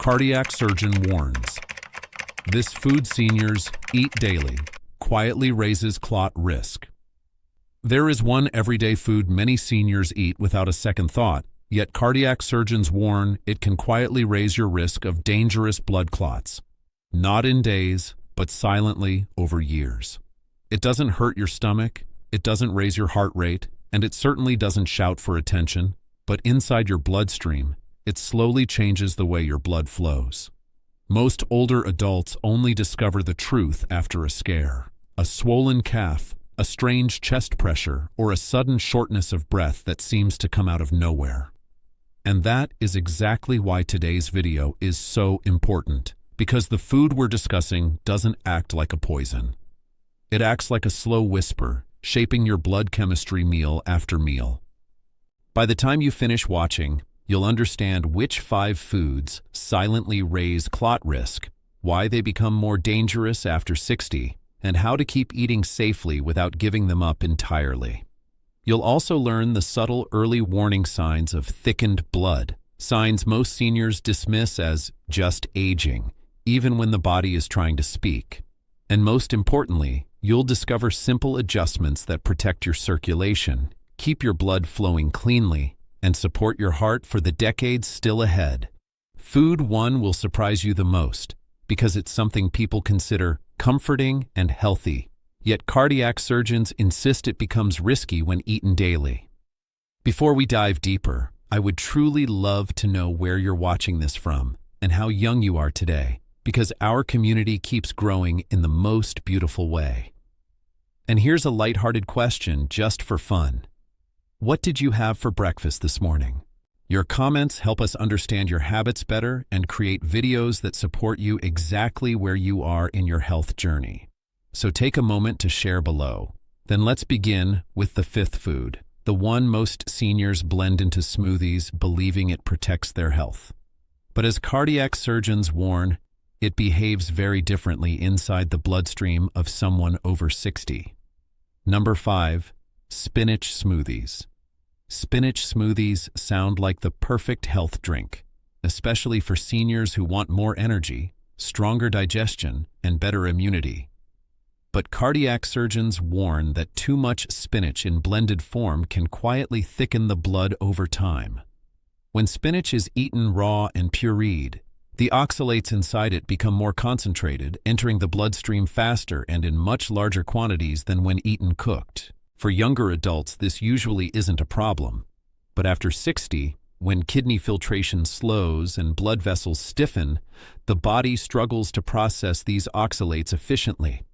Cardiac surgeon warns. This food seniors eat daily quietly raises clot risk. There is one everyday food many seniors eat without a second thought, yet cardiac surgeons warn it can quietly raise your risk of dangerous blood clots. Not in days, but silently over years. It doesn't hurt your stomach, it doesn't raise your heart rate, and it certainly doesn't shout for attention, but inside your bloodstream, it slowly changes the way your blood flows. Most older adults only discover the truth after a scare, a swollen calf, a strange chest pressure, or a sudden shortness of breath that seems to come out of nowhere. And that is exactly why today's video is so important, because the food we're discussing doesn't act like a poison. It acts like a slow whisper, shaping your blood chemistry meal after meal. By the time you finish watching, you'll understand which 5 foods silently raise clot risk, why they become more dangerous after 60, and how to keep eating safely without giving them up entirely. You'll also learn the subtle early warning signs of thickened blood, signs most seniors dismiss as just aging, even when the body is trying to speak. And most importantly, you'll discover simple adjustments that protect your circulation, keep your blood flowing cleanly, and support your heart for the decades still ahead. Food 1 will surprise you the most, because it's something people consider comforting and healthy, yet cardiac surgeons insist it becomes risky when eaten daily. Before we dive deeper, I would truly love to know where you're watching this from and how young you are today, because our community keeps growing in the most beautiful way. And here's a lighthearted question just for fun. What did you have for breakfast this morning? Your comments help us understand your habits better and create videos that support you exactly where you are in your health journey. So take a moment to share below. Then let's begin with the 5th food, the one most seniors blend into smoothies believing it protects their health. But as cardiac surgeons warn, it behaves very differently inside the bloodstream of someone over 60. Number 5, spinach smoothies. Spinach smoothies sound like the perfect health drink, especially for seniors who want more energy, stronger digestion, and better immunity. But cardiac surgeons warn that too much spinach in blended form can quietly thicken the blood over time. When spinach is eaten raw and pureed, the oxalates inside it become more concentrated, entering the bloodstream faster and in much larger quantities than when eaten cooked. For younger adults, this usually isn't a problem. But after 60, when kidney filtration slows and blood vessels stiffen, the body struggles to process these oxalates efficiently.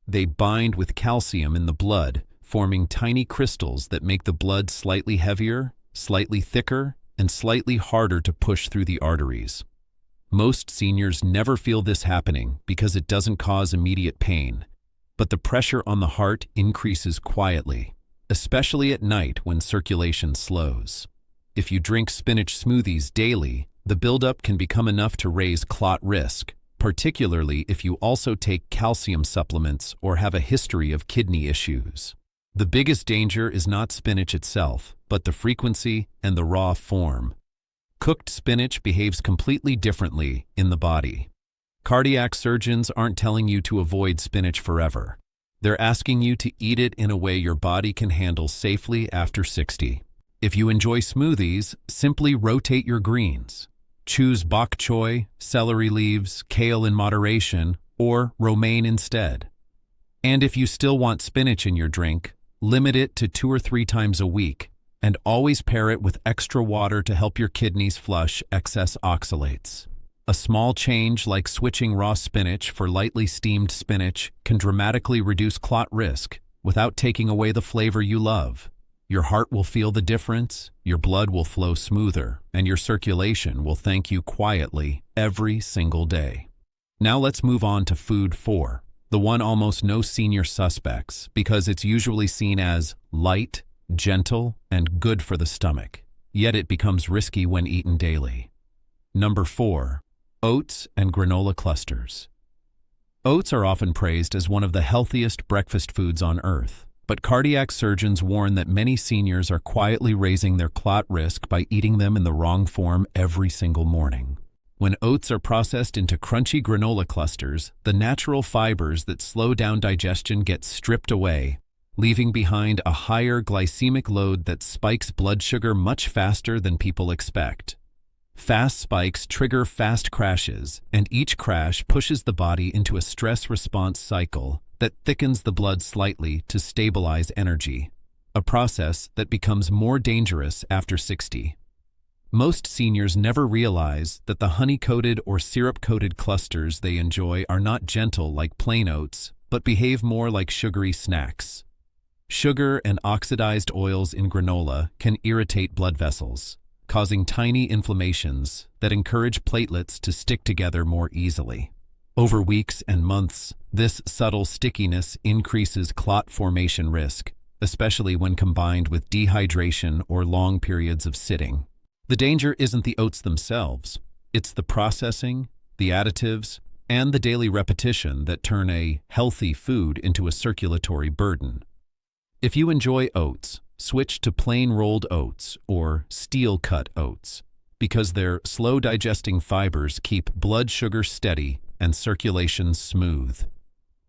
They bind with calcium in the blood, forming tiny crystals that make the blood slightly heavier, slightly thicker, and slightly harder to push through the arteries. Most seniors never feel this happening because it doesn't cause immediate pain. But the pressure on the heart increases quietly, especially at night when circulation slows. If you drink spinach smoothies daily, the buildup can become enough to raise clot risk, particularly if you also take calcium supplements or have a history of kidney issues. The biggest danger is not spinach itself, but the frequency and the raw form. Cooked spinach behaves completely differently in the body. Cardiac surgeons aren't telling you to avoid spinach forever. They're asking you to eat it in a way your body can handle safely after 60. If you enjoy smoothies, simply rotate your greens. Choose bok choy, celery leaves, kale in moderation, or romaine instead. And if you still want spinach in your drink, limit it to 2 or 3 times a week, and always pair it with extra water to help your kidneys flush excess oxalates. A small change like switching raw spinach for lightly steamed spinach can dramatically reduce clot risk without taking away the flavor you love. Your heart will feel the difference, your blood will flow smoother, and your circulation will thank you quietly every single day. Now let's move on to food 4, the one almost no senior suspects because it's usually seen as light, gentle, and good for the stomach, yet it becomes risky when eaten daily. Number 4. Oats and granola clusters. Oats are often praised as one of the healthiest breakfast foods on earth, but cardiac surgeons warn that many seniors are quietly raising their clot risk by eating them in the wrong form every single morning. When oats are processed into crunchy granola clusters, the natural fibers that slow down digestion get stripped away, leaving behind a higher glycemic load that spikes blood sugar much faster than people expect. Fast spikes trigger fast crashes, and each crash pushes the body into a stress response cycle that thickens the blood slightly to stabilize energy, a process that becomes more dangerous after 60. Most seniors never realize that the honey-coated or syrup-coated clusters they enjoy are not gentle like plain oats, but behave more like sugary snacks. Sugar and oxidized oils in granola can irritate blood vessels, causing tiny inflammations that encourage platelets to stick together more easily. Over weeks and months, this subtle stickiness increases clot formation risk, especially when combined with dehydration or long periods of sitting. The danger isn't the oats themselves, it's the processing, the additives, and the daily repetition that turn a healthy food into a circulatory burden. If you enjoy oats, switch to plain rolled oats or steel-cut oats, because their slow-digesting fibers keep blood sugar steady and circulation smooth.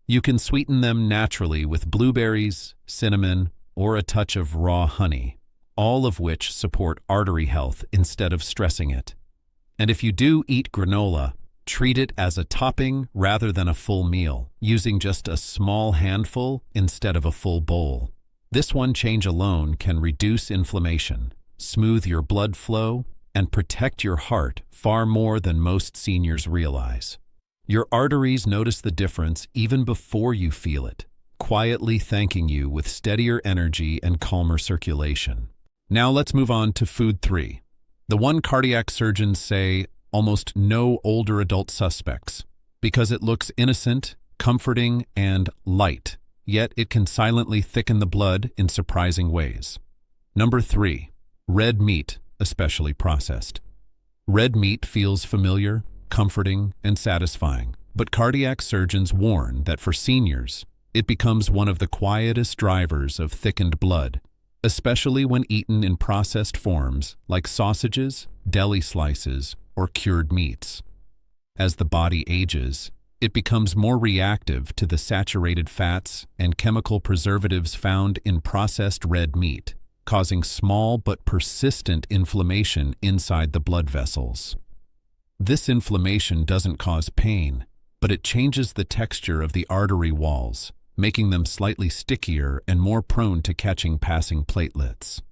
You can sweeten them naturally with blueberries, cinnamon, or a touch of raw honey, all of which support artery health instead of stressing it. And if you do eat granola, treat it as a topping rather than a full meal, using just a small handful instead of a full bowl. This one change alone can reduce inflammation, smooth your blood flow, and protect your heart far more than most seniors realize. Your arteries notice the difference even before you feel it, quietly thanking you with steadier energy and calmer circulation. Now let's move on to food 3. The one cardiac surgeons say almost no older adult suspects, because it looks innocent, comforting, and light, yet it can silently thicken the blood in surprising ways. Number 3. Red meat, especially processed. Red meat feels familiar, comforting, and satisfying, but cardiac surgeons warn that for seniors, it becomes one of the quietest drivers of thickened blood, especially when eaten in processed forms like sausages, deli slices, or cured meats. As the body ages, it becomes more reactive to the saturated fats and chemical preservatives found in processed red meat, causing small but persistent inflammation inside the blood vessels. This inflammation doesn't cause pain, but it changes the texture of the artery walls, making them slightly stickier and more prone to catching passing platelets.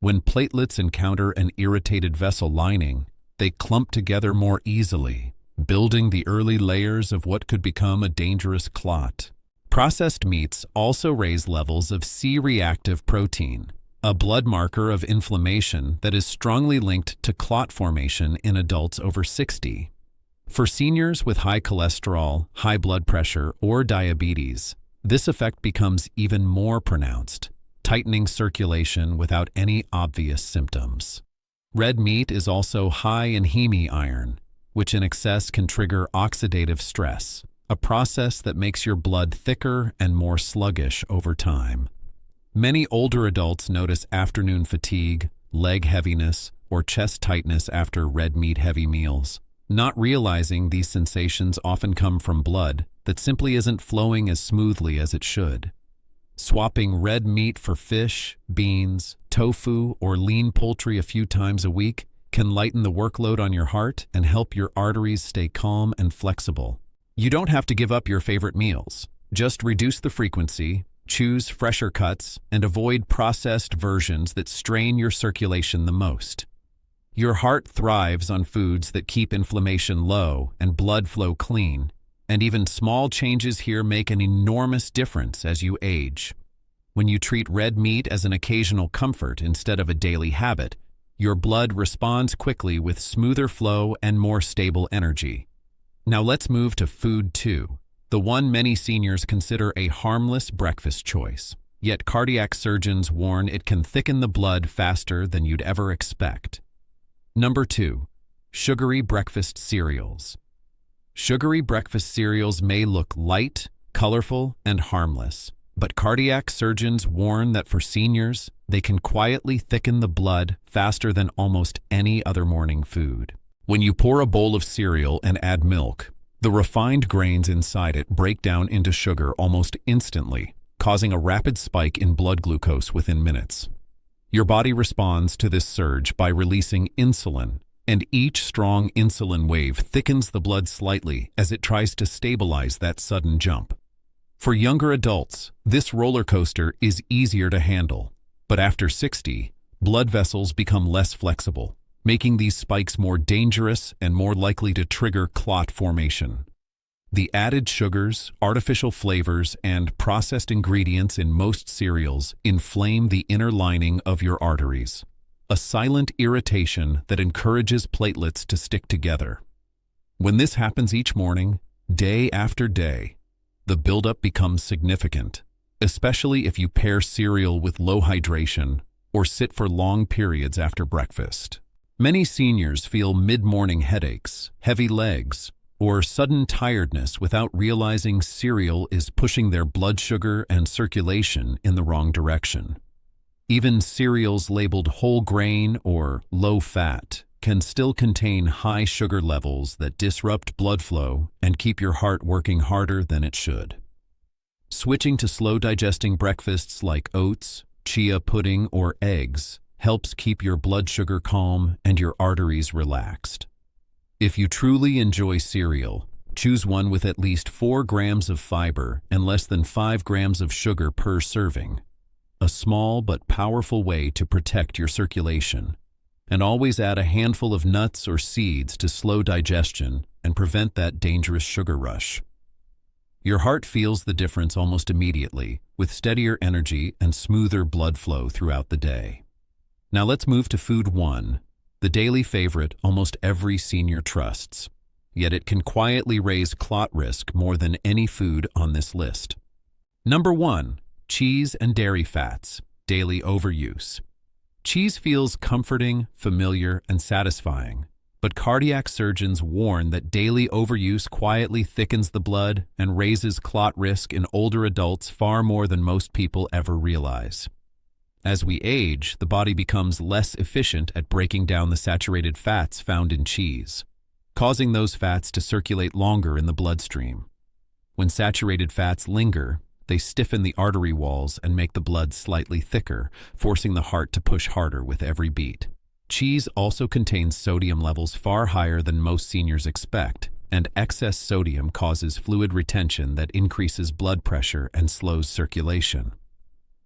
When platelets encounter an irritated vessel lining, they clump together more easily, building the early layers of what could become a dangerous clot. Processed meats also raise levels of C-reactive protein, a blood marker of inflammation that is strongly linked to clot formation in adults over 60. For seniors with high cholesterol, high blood pressure, or diabetes, this effect becomes even more pronounced, tightening circulation without any obvious symptoms. Red meat is also high in heme iron, which in excess can trigger oxidative stress, a process that makes your blood thicker and more sluggish over time. Many older adults notice afternoon fatigue, leg heaviness, or chest tightness after red meat-heavy meals, not realizing these sensations often come from blood that simply isn't flowing as smoothly as it should. Swapping red meat for fish, beans, tofu, or lean poultry a few times a week can lighten the workload on your heart and help your arteries stay calm and flexible. You don't have to give up your favorite meals. Just reduce the frequency, choose fresher cuts, and avoid processed versions that strain your circulation the most. Your heart thrives on foods that keep inflammation low and blood flow clean, and even small changes here make an enormous difference as you age. When you treat red meat as an occasional comfort instead of a daily habit, your blood responds quickly with smoother flow and more stable energy. Now let's move to food 2. The one many seniors consider a harmless breakfast choice, yet cardiac surgeons warn it can thicken the blood faster than you'd ever expect. Number 2. Sugary breakfast cereals. Sugary breakfast cereals may look light, colorful, and harmless, but cardiac surgeons warn that for seniors, they can quietly thicken the blood faster than almost any other morning food. When you pour a bowl of cereal and add milk, the refined grains inside it break down into sugar almost instantly, causing a rapid spike in blood glucose within minutes. Your body responds to this surge by releasing insulin, and each strong insulin wave thickens the blood slightly as it tries to stabilize that sudden jump. For younger adults, this roller coaster is easier to handle, but after 60, blood vessels become less flexible, making these spikes more dangerous and more likely to trigger clot formation. The added sugars, artificial flavors, and processed ingredients in most cereals inflame the inner lining of your arteries, a silent irritation that encourages platelets to stick together. When this happens each morning, day after day, the buildup becomes significant, especially if you pair cereal with low hydration or sit for long periods after breakfast. Many seniors feel mid-morning headaches, heavy legs, or sudden tiredness without realizing cereal is pushing their blood sugar and circulation in the wrong direction. Even cereals labeled whole grain or low fat can still contain high sugar levels that disrupt blood flow and keep your heart working harder than it should. Switching to slow-digesting breakfasts like oats, chia pudding, or eggs helps keep your blood sugar calm and your arteries relaxed. If you truly enjoy cereal, choose one with at least 4 grams of fiber and less than 5 grams of sugar per serving. A small but powerful way to protect your circulation. And always add a handful of nuts or seeds to slow digestion and prevent that dangerous sugar rush. Your heart feels the difference almost immediately, with steadier energy and smoother blood flow throughout the day. Now let's move to food 1, the daily favorite almost every senior trusts. Yet it can quietly raise clot risk more than any food on this list. Number 1, cheese and dairy fats, daily overuse. Cheese feels comforting, familiar, and satisfying, but cardiac surgeons warn that daily overuse quietly thickens the blood and raises clot risk in older adults far more than most people ever realize. As we age, the body becomes less efficient at breaking down the saturated fats found in cheese, causing those fats to circulate longer in the bloodstream. When saturated fats linger, they stiffen the artery walls and make the blood slightly thicker, forcing the heart to push harder with every beat. Cheese also contains sodium levels far higher than most seniors expect, and excess sodium causes fluid retention that increases blood pressure and slows circulation.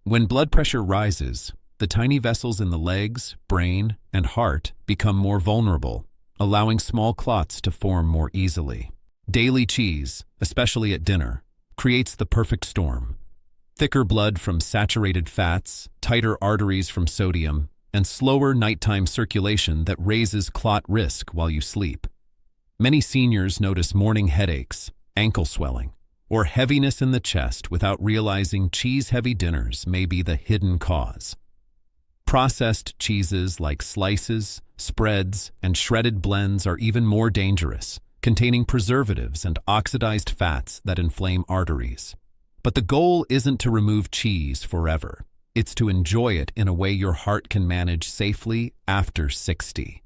When blood pressure rises, the tiny vessels in the legs, brain, and heart become more vulnerable, allowing small clots to form more easily. Daily cheese, especially at dinner, creates the perfect storm. Thicker blood from saturated fats, tighter arteries from sodium, and slower nighttime circulation that raises clot risk while you sleep. Many seniors notice morning headaches, ankle swelling, or heaviness in the chest without realizing cheese-heavy dinners may be the hidden cause. Processed cheeses like slices, spreads, and shredded blends are even more dangerous, containing preservatives and oxidized fats that inflame arteries. But the goal isn't to remove cheese forever. It's to enjoy it in a way your heart can manage safely after 60.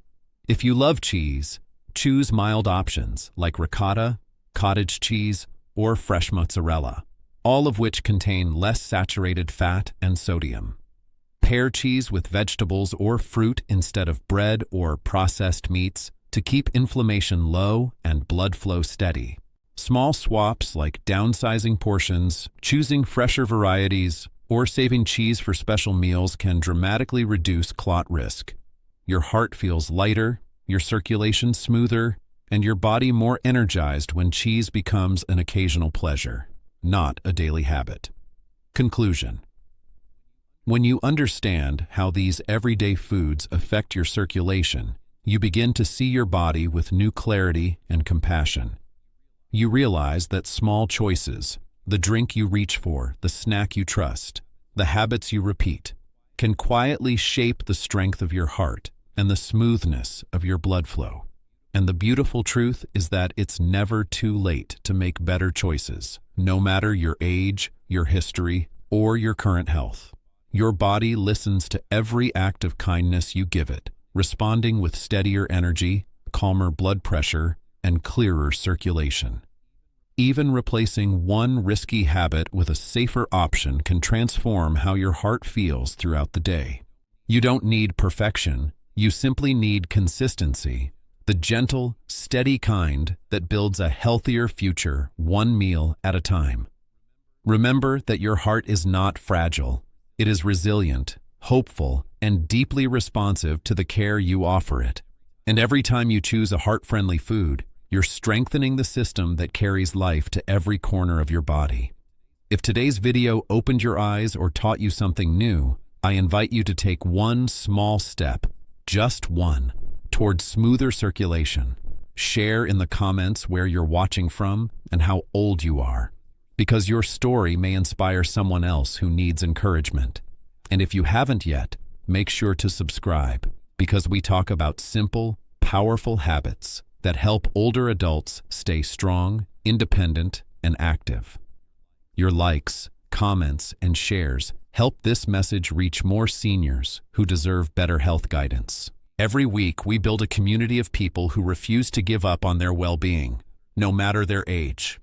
If you love cheese, choose mild options like ricotta, cottage cheese, or fresh mozzarella, all of which contain less saturated fat and sodium. Pair cheese with vegetables or fruit instead of bread or processed meats to keep inflammation low and blood flow steady. Small swaps like downsizing portions, choosing fresher varieties, or saving cheese for special meals can dramatically reduce clot risk. Your heart feels lighter, your circulation smoother, and your body more energized when cheese becomes an occasional pleasure, not a daily habit. Conclusion. When you understand how these everyday foods affect your circulation, you begin to see your body with new clarity and compassion. You realize that small choices, the drink you reach for, the snack you trust, the habits you repeat, can quietly shape the strength of your heart and the smoothness of your blood flow. And the beautiful truth is that it's never too late to make better choices, no matter your age, your history, or your current health. Your body listens to every act of kindness you give it, responding with steadier energy, calmer blood pressure and clearer circulation. Even replacing one risky habit with a safer option can transform how your heart feels throughout the day. You don't need perfection, you simply need consistency, the gentle, steady kind that builds a healthier future one meal at a time. Remember that your heart is not fragile. It is resilient, hopeful, and deeply responsive to the care you offer it. And every time you choose a heart-friendly food, you're strengthening the system that carries life to every corner of your body. If today's video opened your eyes or taught you something new, I invite you to take one small step, just one, towards smoother circulation. Share in the comments where you're watching from and how old you are, because your story may inspire someone else who needs encouragement. And if you haven't yet, make sure to subscribe, because we talk about simple, powerful habits that help older adults stay strong, independent, and active. Your likes, comments, and shares help this message reach more seniors who deserve better health guidance. Every week, we build a community of people who refuse to give up on their well-being, no matter their age.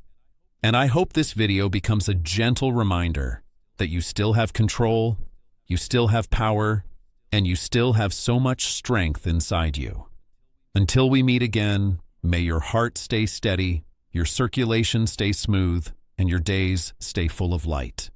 And I hope this video becomes a gentle reminder that you still have control, you still have power, and you still have so much strength inside you. Until we meet again, may your heart stay steady, your circulation stay smooth, and your days stay full of light.